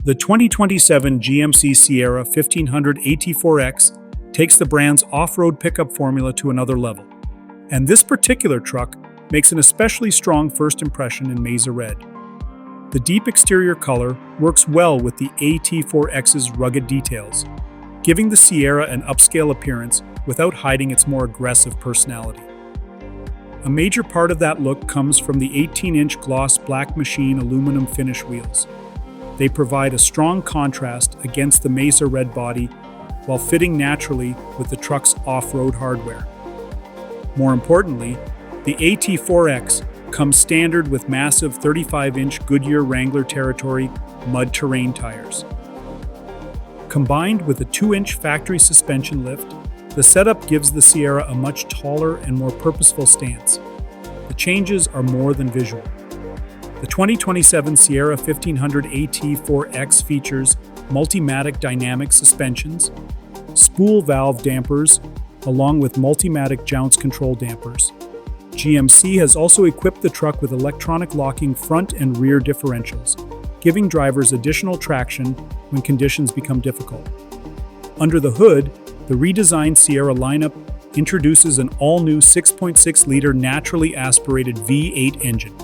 The 2027 GMC Sierra 1500 AT4X takes the brand's off-road pickup formula to another level. And this particular truck makes an especially strong first impression in Mesa Red. The deep exterior color works well with the AT4X's rugged details, giving the Sierra an upscale appearance without hiding its more aggressive personality. A major part of that look comes from the 18-inch gloss black machine aluminum finish wheels. They provide a strong contrast against the Mesa Red body while fitting naturally with the truck's off-road hardware. More importantly, the AT4X comes standard with massive 35-inch Goodyear Wrangler Territory mud terrain tires. Combined with a 2-inch factory suspension lift, the setup gives the Sierra a much taller and more purposeful stance. The changes are more than visual. The 2027 Sierra 1500 AT4X features Multimatic dynamic suspensions, Spool valve dampers, along with Multimatic jounce control dampers. GMC has also equipped the truck with electronic locking front and rear differentials, giving drivers additional traction when conditions become difficult. Under the hood, the redesigned Sierra lineup introduces an all-new 6.6-liter naturally aspirated V8 engine.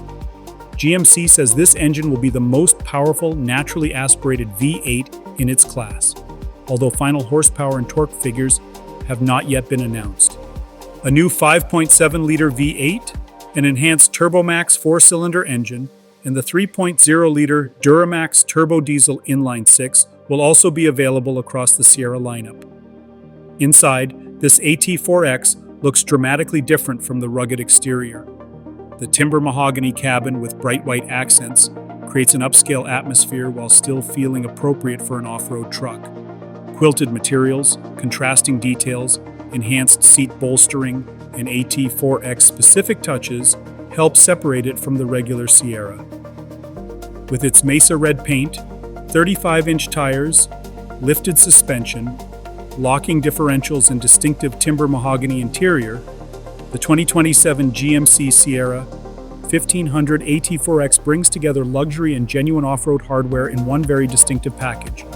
GMC says this engine will be the most powerful naturally aspirated V8 in its class, although final horsepower and torque figures have not yet been announced. A new 5.7-liter V8, an enhanced TurboMax 4-cylinder engine, and the 3.0-liter Duramax Turbo Diesel Inline-6 will also be available across the Sierra lineup. Inside, this AT4X looks dramatically different from the rugged exterior. The Timber Mahogany cabin with bright white accents creates an upscale atmosphere while still feeling appropriate for an off-road truck. Quilted materials, contrasting details, enhanced seat bolstering, and AT4X-specific touches help separate it from the regular Sierra. With its Mesa Red paint, 35-inch tires, lifted suspension, locking differentials, and distinctive Timber Mahogany interior, the 2027 GMC Sierra 1500 AT4X brings together luxury and genuine off-road hardware in one very distinctive package.